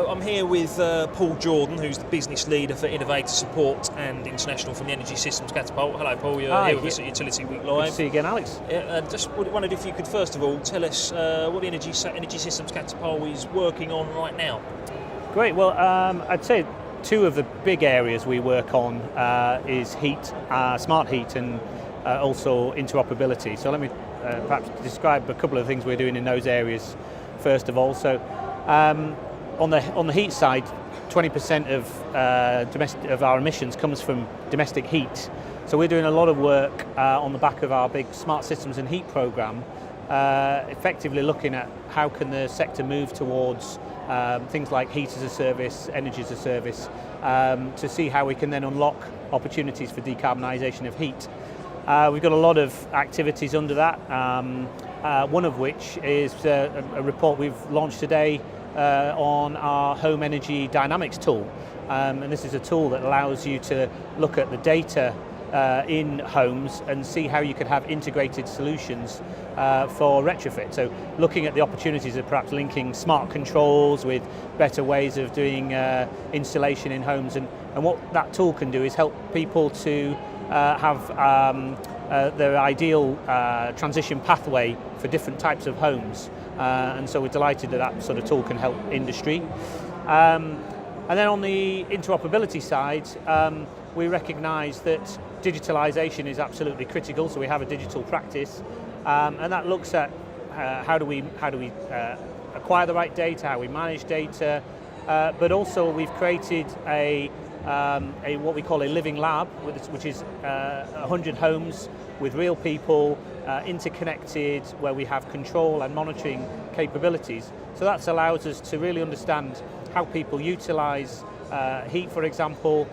I'm here with Paul Jordan, who's the business leader for Innovator Support and International from the Energy Systems Catapult. Hello Paul, you're here with us at Utility Week Live. Good to see you again, Alex. Just wondered if you could first of all tell us what the Energy Systems Catapult is working on right now. Great, well I'd say two of the big areas we work on is heat, smart heat, and also interoperability. So let me perhaps describe a couple of things we're doing in those areas first of all. So on the heat side, 20% of our emissions comes from domestic heat. So we're doing a lot of work on the back of our big Smart Systems and Heat program, effectively looking at how can the sector move towards things like heat as a service, energy as a service, to see how we can then unlock opportunities for decarbonisation of heat. We've got a lot of activities under that, one of which is a report we've launched today on our home energy dynamics tool. And this is a tool that allows you to look at the data in homes and see how you could have integrated solutions for retrofit. So looking at the opportunities of perhaps linking smart controls with better ways of doing installation in homes, and what that tool can do is help people to have their ideal transition pathway for different types of homes. And so we're delighted that that sort of tool can help industry. And then on the interoperability side, we recognise that digitalisation is absolutely critical, so we have a digital practice, and that looks at how do we acquire the right data, how we manage data, but also we've created a what we call a living lab, which is 100 homes with real people, interconnected, where we have control and monitoring capabilities. So that allows us to really understand how people utilise heat, for example,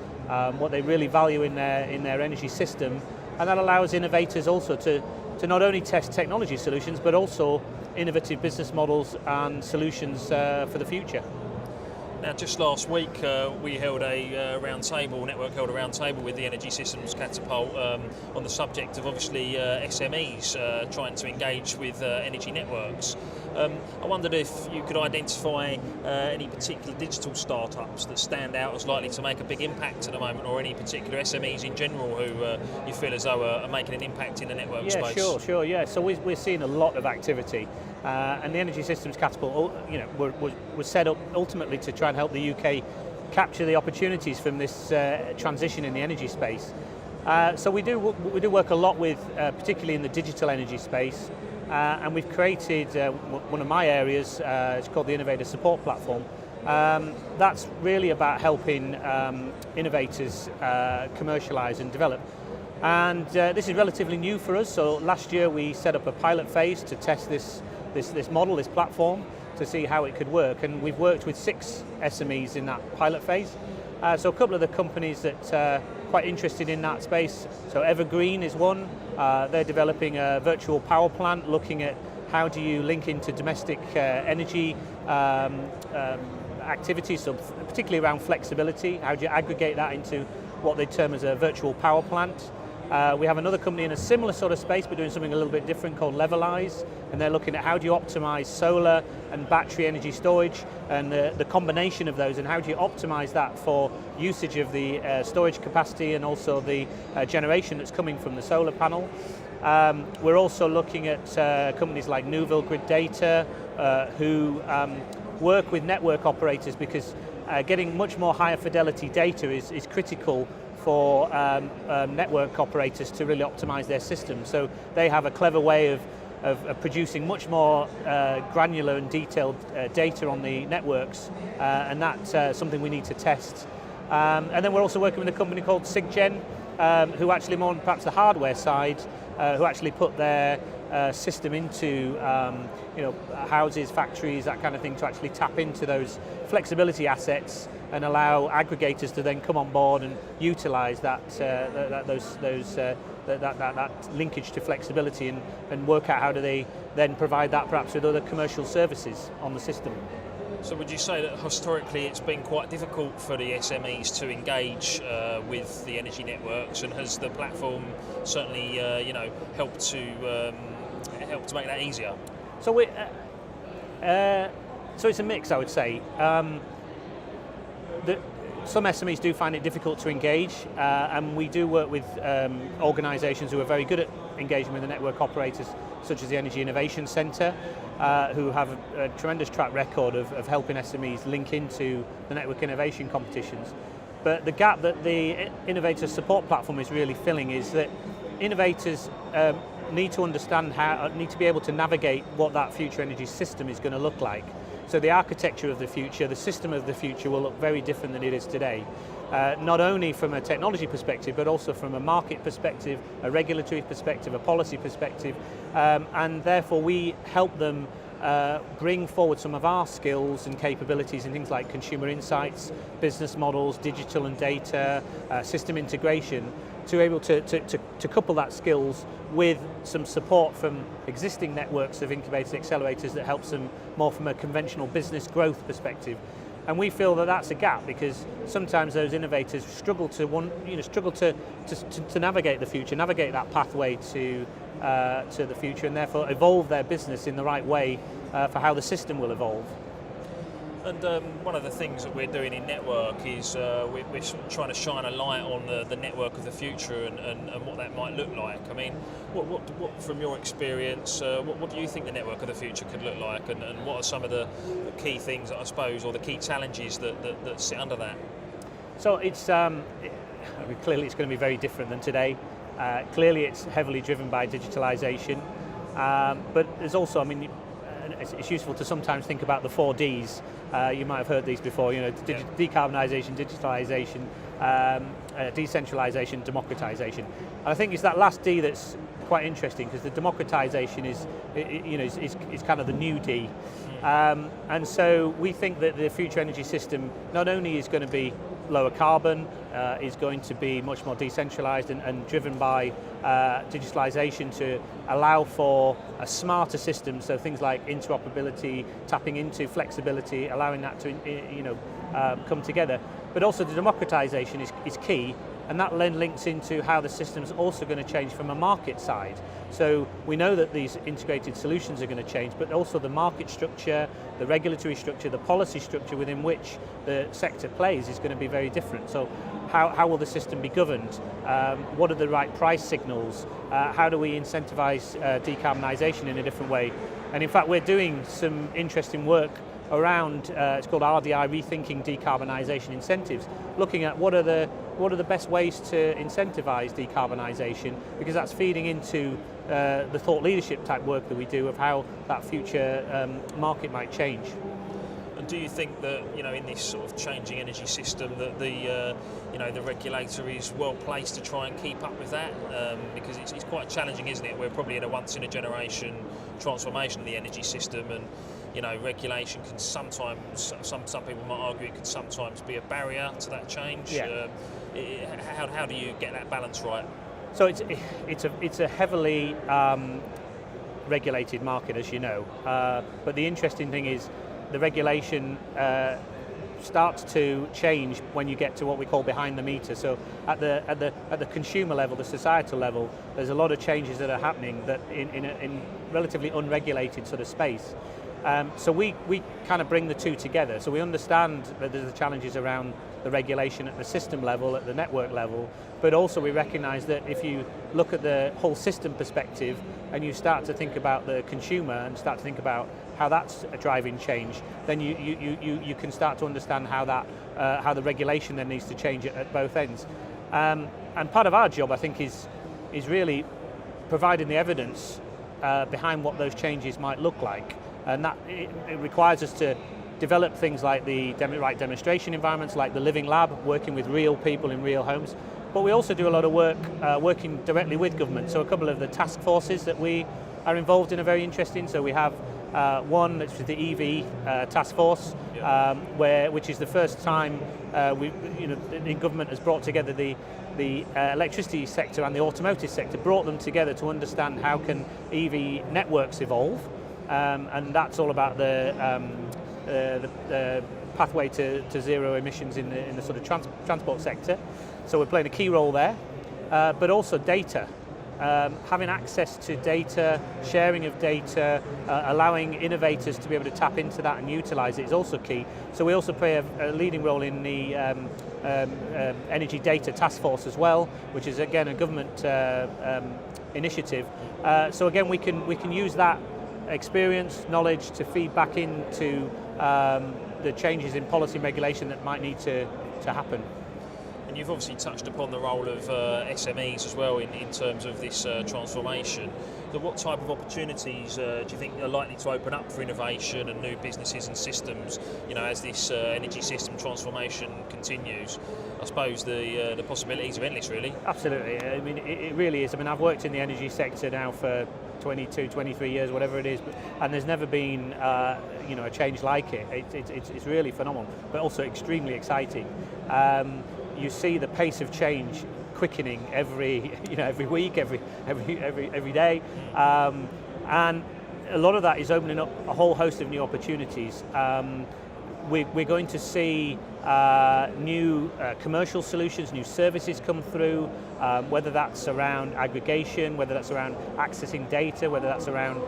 what they really value in their energy system, and that allows innovators also to not only test technology solutions but also innovative business models and solutions for the future. Now, just last week we held a network held a roundtable with the Energy Systems Catapult on the subject of obviously SMEs trying to engage with energy networks. I wondered if you could identify any particular digital startups that stand out as likely to make a big impact at the moment, or any particular SMEs in general who you feel as though are making an impact in the network space. Yeah, sure. Yeah, so we're seeing a lot of activity. And the Energy Systems Catapult, was set up ultimately to try and help the UK capture the opportunities from this transition in the energy space. So we do work a lot with, particularly in the digital energy space, and we've created one of my areas. It's called the Innovator Support Platform. That's really about helping innovators commercialise and develop. And this is relatively new for us. So last year we set up a pilot phase to test this model, this platform, to see how it could work, and we've worked with 6 SMEs in that pilot phase. So a couple of the companies that are quite interested in that space, so Evergreen is one. They're developing a virtual power plant, looking at how do you link into domestic energy activities, so particularly around flexibility. How do you aggregate that into what they term as a virtual power plant? We have another company in a similar sort of space but doing something a little bit different called Levelize, and they're looking at how do you optimize solar and battery energy storage and the combination of those, and how do you optimize that for usage of the storage capacity and also the generation that's coming from the solar panel. We're also looking at companies like Newville Grid Data who work with network operators, because getting much more higher fidelity data is critical for network operators to really optimize their system. So they have a clever way of producing much more granular and detailed data on the networks, and that's something we need to test. And then we're also working with a company called SigGen, who actually more on perhaps the hardware side, who actually put their system into houses, factories, that kind of thing, to actually tap into those flexibility assets and allow aggregators to then come on board and utilise that linkage to flexibility, and work out how do they then provide that perhaps with other commercial services on the system. So would you say that historically it's been quite difficult for the SMEs to engage with the energy networks, and has the platform certainly helped to make that easier? So it's a mix, I would say. some SMEs do find it difficult to engage, and we do work with organisations who are very good at engaging with the network operators, such as the Energy Innovation Centre, who have a tremendous track record of helping SMEs link into the network innovation competitions. But the gap that the innovator support platform is really filling is that innovators need to understand need to be able to navigate what that future energy system is going to look like. So the architecture of the future, the system of the future will look very different than it is today. Not only from a technology perspective, but also from a market perspective, a regulatory perspective, a policy perspective, and therefore we help them bring forward some of our skills and capabilities in things like consumer insights, business models, digital and data, system integration, to be able to couple that skills with some support from existing networks of incubators, accelerators that helps them more from a conventional business growth perspective. And we feel that that's a gap, because sometimes those innovators struggle to navigate the future, navigate that pathway to the future, and therefore evolve their business in the right way for how the system will evolve. And one of the things that we're doing in Network is we're trying to shine a light on the network of the future and what that might look like. I mean, what from your experience, what do you think the network of the future could look like, and what are some of the key things, I suppose, or the key challenges that sit under that? So it's clearly it's going to be very different than today. Clearly it's heavily driven by digitalisation, but there's also, I mean, it's useful to sometimes think about the 4 Ds. You might have heard these before, decarbonisation, digitalisation, decentralisation, democratisation. And I think it's that last D that's quite interesting, because the democratisation is kind of the new D. And so we think that the future energy system not only is going to be lower carbon, is going to be much more decentralised and driven by digitalisation to allow for a smarter system, so things like interoperability, tapping into flexibility, allowing that to come together. But also the democratisation is key, and that then links into how the system's also going to change from a market side. So we know that these integrated solutions are going to change, but also the market structure, the regulatory structure, the policy structure within which the sector plays is going to be very different. So how will the system be governed? What are the right price signals? How do we incentivise decarbonisation in a different way? And in fact, we're doing some interesting work around, it's called RDI, Rethinking Decarbonisation Incentives, looking at what are the best ways to incentivise decarbonisation, because that's feeding into the thought leadership type work that we do of how that future market might change. And do you think that, in this sort of changing energy system, that the regulator is well placed to try and keep up with that? Because it's quite challenging, isn't it? We're probably in a once in a generation transformation of the energy system, and regulation can sometimes, some people might argue, it can sometimes be a barrier to that change. Yeah. How do you get that balance right? So it's a heavily regulated market, as you know. But the interesting thing is the regulation starts to change when you get to what we call behind the meter. So at the consumer level, the societal level, there's a lot of changes that are happening that in relatively unregulated sort of space. So we kind of bring the two together. So we understand that there's the challenges around the regulation at the system level, at the network level, but also we recognise that if you look at the whole system perspective and you start to think about the consumer and start to think about how that's driving change, then you can start to understand how the regulation then needs to change at both ends. And part of our job, I think, is really providing the evidence behind what those changes might look like. And that it requires us to develop things like the right demonstration environments, like the Living Lab, working with real people in real homes. But we also do a lot of work working directly with government. So a couple of the task forces that we are involved in are very interesting. So we have one that's the EV task force, which is the first time the government has brought together the electricity sector and the automotive sector, brought them together to understand how can EV networks evolve. And that's all about the pathway to zero emissions in the sort of transport sector. So we're playing a key role there, but also data. having access to data, sharing of data, allowing innovators to be able to tap into that and utilize it is also key. So we also play a leading role in the Energy Data Task Force as well, which is again a government initiative. So again, we can use that experience, knowledge to feed back into the changes in policy and regulation that might need to happen. And you've obviously touched upon the role of SMEs as well in terms of this transformation. So what type of opportunities do you think are likely to open up for innovation and new businesses and systems, as this energy system transformation continues? I suppose the possibilities are endless, really. Absolutely. I mean, it really is. I mean, I've worked in the energy sector now for 22, 23 years, whatever it is, and there's never been a change like it. It's really phenomenal, but also extremely exciting. You see the pace of change quickening every week, every day, and a lot of that is opening up a whole host of new opportunities. We're going to see new commercial solutions, new services come through, whether that's around aggregation, whether that's around accessing data, whether that's around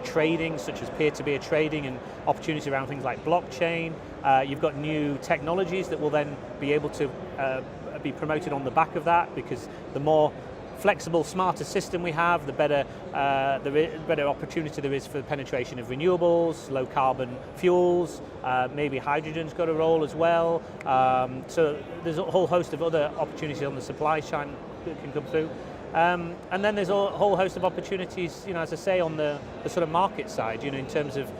trading, such as peer-to-peer trading, and opportunities around things like blockchain. You've got new technologies that will then be able to be promoted on the back of that, because the more flexible, smarter system we have, the better opportunity there is for the penetration of renewables, low carbon fuels, maybe hydrogen's got a role as well. So there's a whole host of other opportunities on the supply chain that can come through. And then there's a whole host of opportunities, as I say, on the sort of market side, in terms of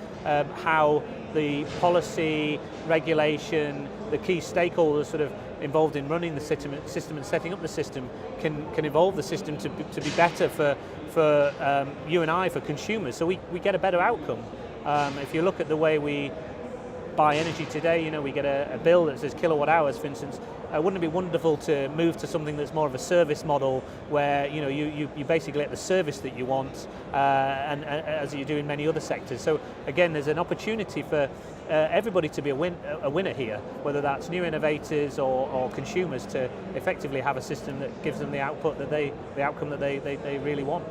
how the policy, regulation, the key stakeholders sort of involved in running the system and setting up the system can evolve the system to be better for you and I, for consumers, so we get a better outcome. If you look at the way we buy energy today, we get a bill that says kilowatt hours, for instance. Wouldn't it be wonderful to move to something that's more of a service model, where you basically get the service that you want, and as you do in many other sectors. So again, there's an opportunity for everybody to be a winner here, whether that's new innovators or consumers, to effectively have a system that gives them the outcome that they really want.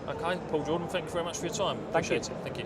Okay, Paul Jordan, thank you very much for your time. Appreciate it. Thank you.